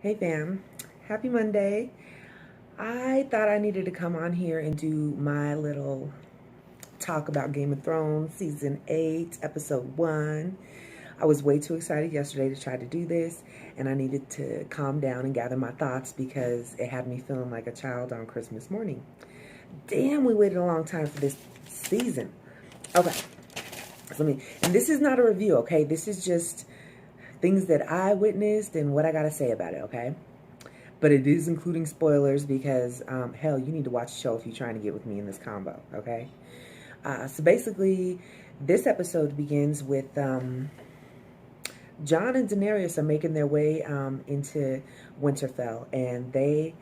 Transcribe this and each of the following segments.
Hey fam, happy Monday. I thought I needed to come on here and do my little talk about Game of Thrones season 8, episode 1. I was way too excited yesterday to try to do this, and I needed to calm down and gather my thoughts because it had me feeling like a child on Christmas morning. Damn, we waited a long time for this season. Okay, and this is not a review, okay? This is just things that I witnessed and what I gotta say about it, okay? But it is including spoilers because, hell, you need to watch the show if you're trying to get with me in this combo, okay? So basically, this episode begins with Jon and Daenerys are making their way into Winterfell, and they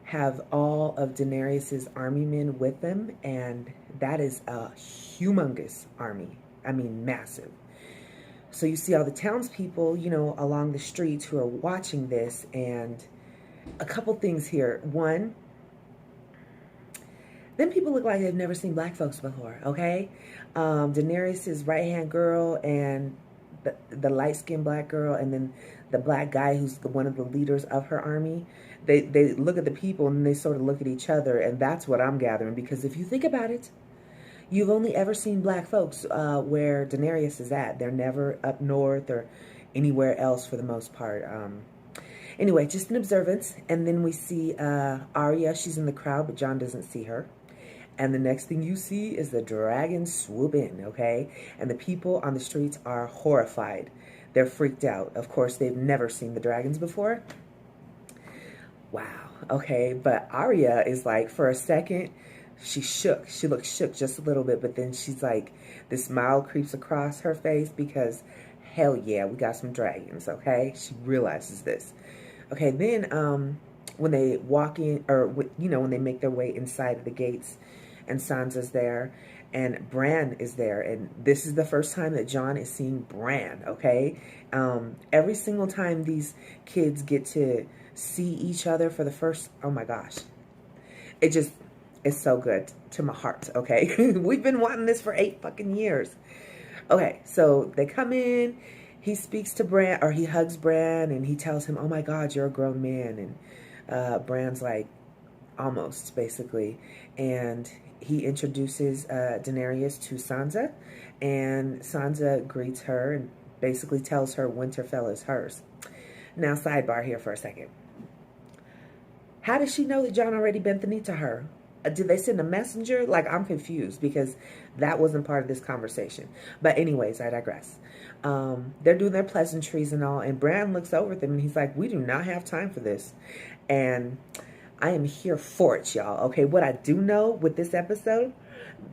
have all of Daenerys's army men with them, and that is a humongous army. I mean, massive. So you see all the townspeople, along the streets who are watching this, and a couple things here. One, them people look like they've never seen black folks before, okay? Daenerys' right-hand girl and the light-skinned black girl, and then the black guy who's one of the leaders of her army, they look at the people and they sort of look at each other, and that's what I'm gathering, because if you think about it, you've only ever seen black folks where Daenerys is at. They're never up north or anywhere else for the most part. Anyway, just an observance. And then we see Arya. She's in the crowd, but Jon doesn't see her. And the next thing you see is the dragon swoop in, okay? And the people on the streets are horrified. They're freaked out. Of course, they've never seen the dragons before. Wow, okay. But Arya is like, for a second, she shook. She looked shook just a little bit, but then she's like, this smile creeps across her face because, hell yeah, we got some dragons, okay? She realizes this. Okay, then when they walk in, or when they make their way inside of the gates, and Sansa's there, and Bran is there, and this is the first time that Jon is seeing Bran. Okay, every single time these kids get to see each other for the first, oh my gosh, it just is so good to my heart. Okay, we've been wanting this for 8 fucking years. Okay, so they come in. He speaks to Bran, or he hugs Bran, and he tells him, "Oh my God, you're a grown man." And Bran's like, "Almost," basically. And he introduces Daenerys to Sansa, and Sansa greets her and basically tells her Winterfell is hers. Now, sidebar here for a second. How does she know that Jon already bent the knee to her? Did they send a messenger? Like, I'm confused because that wasn't part of this conversation. But anyways, I digress. They're doing their pleasantries and all, and Bran looks over at them and he's like, "We do not have time for this." And I am here for it, y'all. Okay, what I do know with this episode,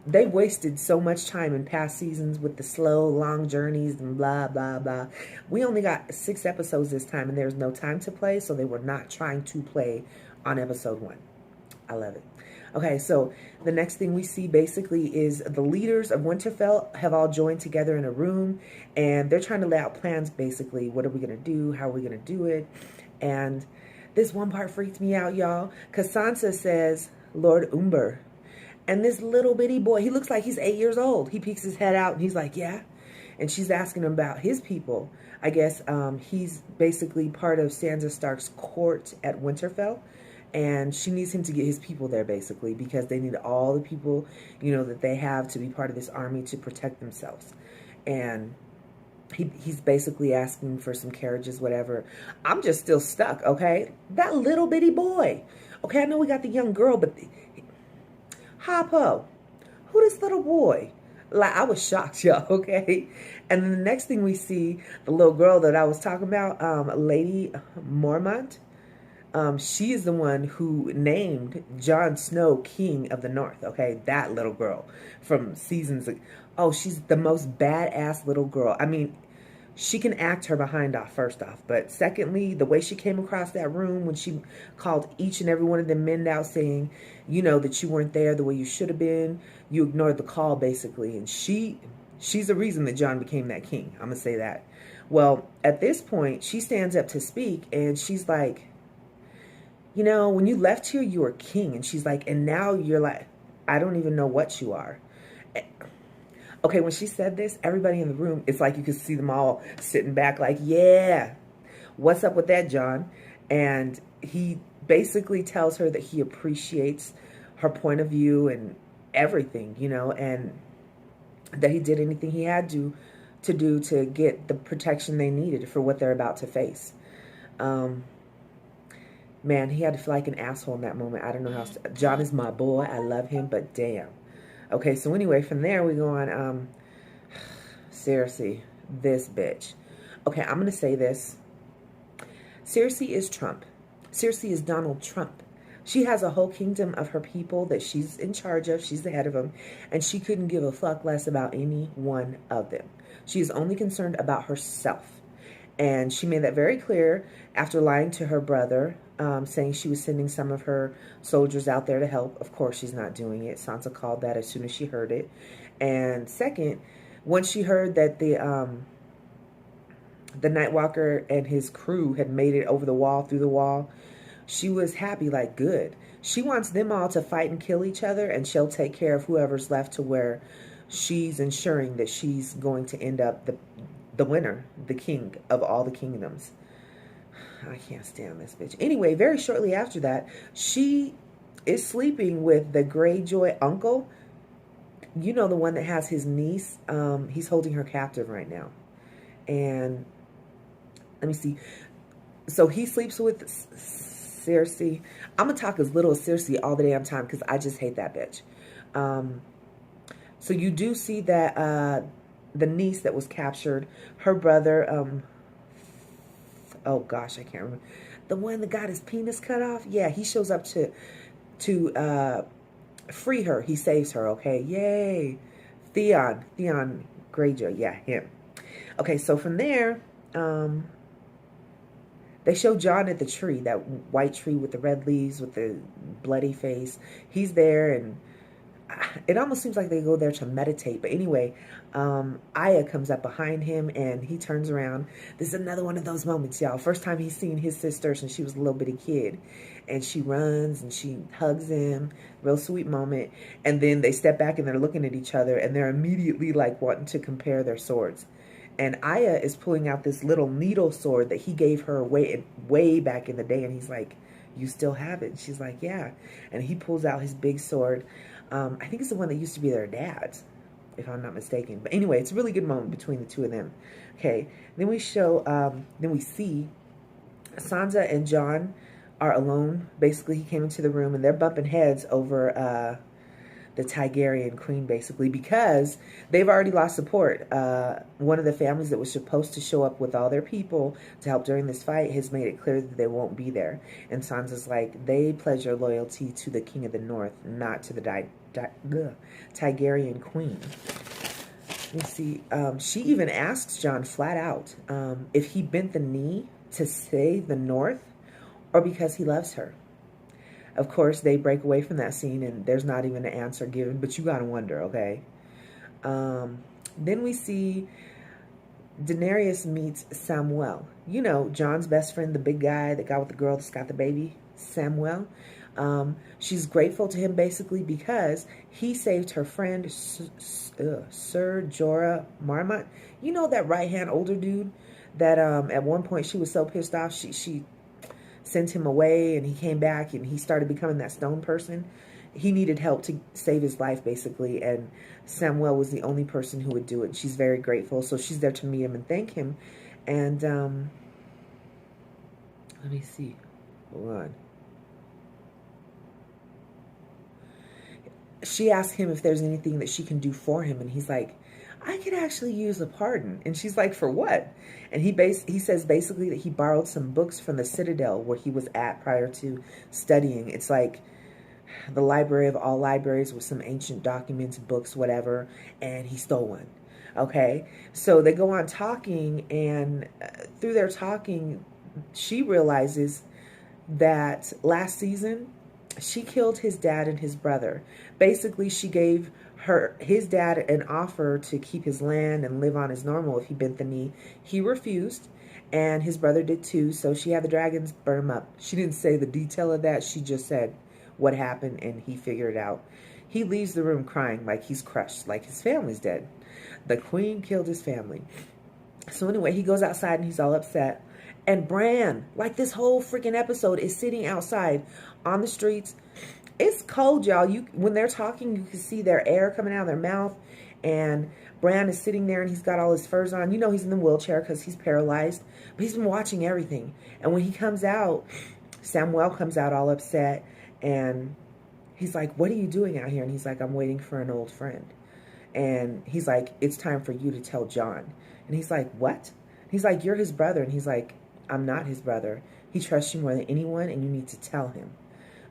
they wasted so much time in past seasons with the slow, long journeys and blah, blah, blah. We only got 6 episodes this time, and there's no time to play, so they were not trying to play on episode 1. I love it. Okay, so the next thing we see basically is the leaders of Winterfell have all joined together in a room, and they're trying to lay out plans, basically. What are we going to do? How are we going to do it? And this one part freaked me out, y'all, because Sansa says, "Lord Umber." And this little bitty boy, he looks like he's 8 years old. He peeks his head out and he's like, "Yeah." And she's asking him about his people. I guess he's basically part of Sansa Stark's court at Winterfell. And she needs him to get his people there, basically, because they need all the people, that they have to be part of this army to protect themselves. And he's basically asking for some carriages, whatever. I'm just still stuck, okay? That little bitty boy. Okay, I know we got the young girl, but Harpo, who this little boy? Like, I was shocked, y'all, okay? And then the next thing we see, the little girl that I was talking about, Lady Mormont, she is the one who named Jon Snow King of the North, okay? That little girl from seasons. Oh, she's the most badass little girl. I mean, she can act her behind off, first off. But secondly, the way she came across that room when she called each and every one of them men out saying, that you weren't there the way you should have been. You ignored the call, basically. And she's the reason that Jon became that king. I'm going to say that. Well, at this point, she stands up to speak, and she's like, when you left here, you were king. And she's like, and now you're like, I don't even know what you are. Okay, when she said this, everybody in the room, it's like you could see them all sitting back like, yeah, what's up with that, Jon? And he basically tells her that he appreciates her point of view and everything, you know, and that he did anything he had to do to get the protection they needed for what they're about to face. Um, Man, he had to feel like an asshole in that moment. I don't know how. Jon is my boy. I love him, but damn. Okay, so anyway, from there we go on. Cersei, this bitch. Okay, I'm gonna say this. Cersei is Trump. Cersei is Donald Trump. She has a whole kingdom of her people that she's in charge of. She's the head of them. And she couldn't give a fuck less about any one of them. She is only concerned about herself. And she made that very clear after lying to her brother, saying she was sending some of her soldiers out there to help. Of course, she's not doing it. Sansa called that as soon as she heard it. And second, once she heard that the Nightwalker and his crew had made it over the wall, through the wall, she was happy, like, good. She wants them all to fight and kill each other, and she'll take care of whoever's left, to where she's ensuring that she's going to end up the winner, the king of all the kingdoms. I can't stand this bitch. Anyway, very shortly after that, she is sleeping with the Greyjoy uncle. You know, the one that has his niece. He's holding her captive right now. And let me see. So he sleeps with Cersei. I'm going to talk as little as Cersei all the damn time because I just hate that bitch. So you do see that the niece that was captured, her brother, oh gosh, I can't remember. The one that got his penis cut off? Yeah, he shows up to free her. He saves her, okay? Yay. Theon Greyjoy, yeah, him. Okay, so from there, they show Jon at the tree, that white tree with the red leaves, with the bloody face. He's there, and it almost seems like they go there to meditate. But anyway, Arya comes up behind him, and he turns around. This is another one of those moments, y'all. First time he's seen his sister since she was a little bitty kid. And she runs, and she hugs him. Real sweet moment. And then they step back, and they're looking at each other, and they're immediately, like, wanting to compare their swords. And Arya is pulling out this little needle sword that he gave her way back in the day. And he's like, you still have it? And she's like, yeah. And he pulls out his big sword. I think it's the one that used to be their dad's, if I'm not mistaken. But anyway, it's a really good moment between the two of them. Okay. Then we see Sansa and Jon are alone. Basically, he came into the room and they're bumping heads over the Targaryen queen, basically, because they've already lost support. One of the families that was supposed to show up with all their people to help during this fight has made it clear that they won't be there. And Sansa's like, they pledge their loyalty to the King of the North, not to the Targaryen queen. Let's see. She even asks Jon flat out if he bent the knee to save the North or because he loves her. Of course, they break away from that scene, and there's not even an answer given, but you gotta wonder, okay? Then we see Daenerys meets Samwell. You know, Jon's best friend, the big guy, the guy with the girl that's got the baby, Samwell. She's grateful to him, basically, because he saved her friend, Sir Jorah Mormont. You know, that right-hand older dude that at one point she was so pissed off, she sent him away, and he came back and he started becoming that stone person. He needed help to save his life, basically, and Samwell was the only person who would do it. She's very grateful, so she's there to meet him and thank him. And let me see. Hold on. She asked him if there's anything that she can do for him, and he's like, I could actually use a pardon. And she's like, for what? And he says basically that he borrowed some books from the Citadel where he was at prior to studying. It's like the library of all libraries with some ancient documents, books, whatever, and he stole one. Okay? So they go on talking, and through their talking, she realizes that last season, she killed his dad and his brother. Basically, she gave his dad an offer to keep his land and live on as normal if he bent the knee. He refused, and his brother did too, so she had the dragons burn him up. She didn't say the detail of that. She just said what happened, and he figured it out. He leaves the room crying like he's crushed, like his family's dead. The queen killed his family. So anyway, he goes outside, and he's all upset. And Bran, like this whole freaking episode, is sitting outside on the streets. It's cold, y'all. When they're talking, you can see their air coming out of their mouth. And Bran is sitting there and he's got all his furs on. You know he's in the wheelchair because he's paralyzed. But he's been watching everything. And when he comes out, Samuel comes out all upset. And he's like, what are you doing out here? And he's like, I'm waiting for an old friend. And he's like, it's time for you to tell Jon. And he's like, what? He's like, you're his brother. And he's like, I'm not his brother. He trusts you more than anyone, and you need to tell him.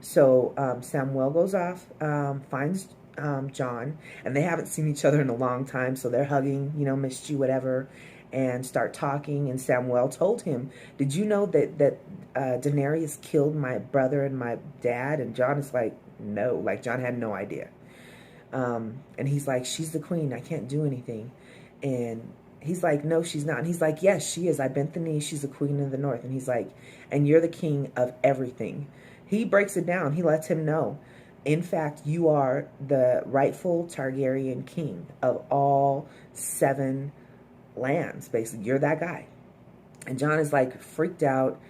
So Samuel goes off, finds Jon, and they haven't seen each other in a long time, so they're hugging, you know, missed you, whatever, and start talking. And Samuel told him, did you know that Daenerys killed my brother and my dad? And Jon is like, no. Like, Jon had no idea. And he's like, she's the queen. I can't do anything. And he's like, no, she's not. And he's like, yes, she is. I bent the knee. She's the queen of the north. And he's like, and you're the king of everything. He breaks it down. He lets him know, in fact, you are the rightful Targaryen king of all 7 lands. Basically, you're that guy. And Jon is like freaked out.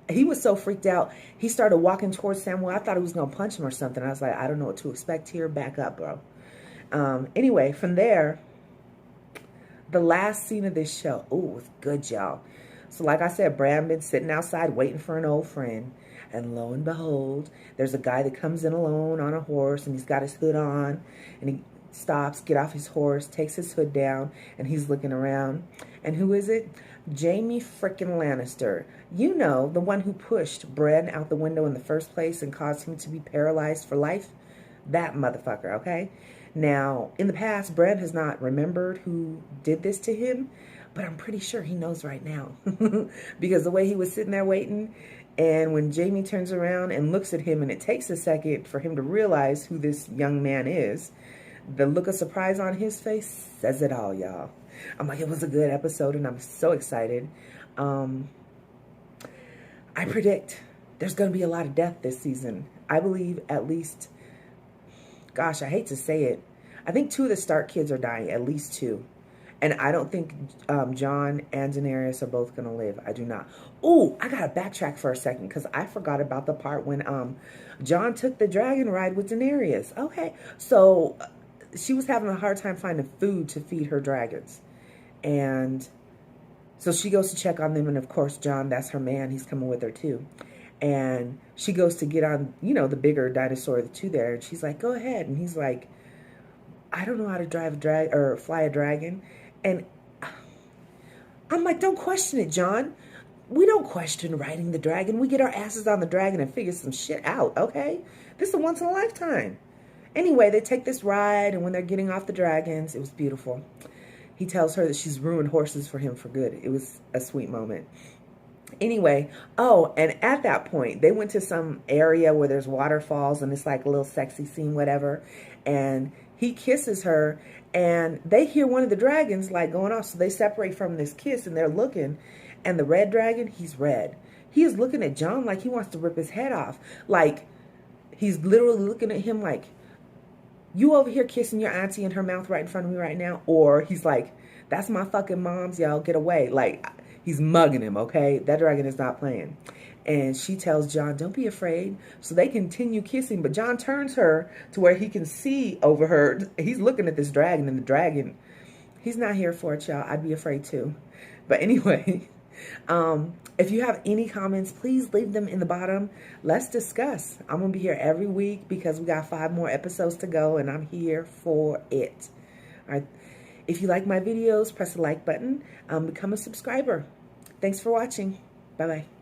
He was so freaked out, he started walking towards Samuel. I thought he was going to punch him or something. I was like, I don't know what to expect here. Back up, bro. Anyway, from there, the last scene of this show, ooh, it was good, y'all. So like I said, Bran been sitting outside waiting for an old friend. And lo and behold, there's a guy that comes in alone on a horse, and he's got his hood on, and he stops, get off his horse, takes his hood down, and he's looking around. And who is it? Jaime frickin' Lannister. You know, the one who pushed Bran out the window in the first place and caused him to be paralyzed for life. That motherfucker, okay? Now, in the past, Bran has not remembered who did this to him, but I'm pretty sure he knows right now. Because the way he was sitting there waiting, and when Jaime turns around and looks at him, and it takes a second for him to realize who this young man is, the look of surprise on his face says it all, y'all. I'm like, it was a good episode, and I'm so excited. I predict there's going to be a lot of death this season. I believe at least, gosh, I hate to say it, I think 2 of the Stark kids are dying, at least 2. And I don't think Jon and Daenerys are both going to live. I do not. Oh, I got to backtrack for a second because I forgot about the part when Jon took the dragon ride with Daenerys. Okay, so she was having a hard time finding food to feed her dragons. And so she goes to check on them. And, of course, Jon, that's her man. He's coming with her, too. And she goes to get on, you know, the bigger dinosaur of the 2 there. And she's like, go ahead. And he's like, I don't know how to drive a or fly a dragon. And I'm like, don't question it, Jon. We don't question riding the dragon. We get our asses on the dragon and figure some shit out, okay? This is a once in a lifetime. Anyway, they take this ride, and when they're getting off the dragons, it was beautiful. He tells her that she's ruined horses for him for good. It was a sweet moment. Anyway, oh, and at that point, they went to some area where there's waterfalls, and it's like a little sexy scene, whatever. And he kisses her, and they hear one of the dragons like going off. So they separate from this kiss, and they're looking. And the red dragon, he's red. He is looking at Jon like he wants to rip his head off. Like, he's literally looking at him like, you over here kissing your auntie in her mouth right in front of me right now? Or he's like, that's my fucking mom's, y'all, get away. Like, he's mugging him, okay? That dragon is not playing. And she tells Jon, don't be afraid. So they continue kissing, but Jon turns her to where he can see over her. He's looking at this dragon, and the dragon, he's not here for it, y'all. I'd be afraid too. But anyway, if you have any comments, please leave them in the bottom. Let's discuss. I'm going to be here every week because we got 5 more episodes to go, and I'm here for it. All right. If you like my videos, press the like button. Become a subscriber. Thanks for watching. Bye-bye.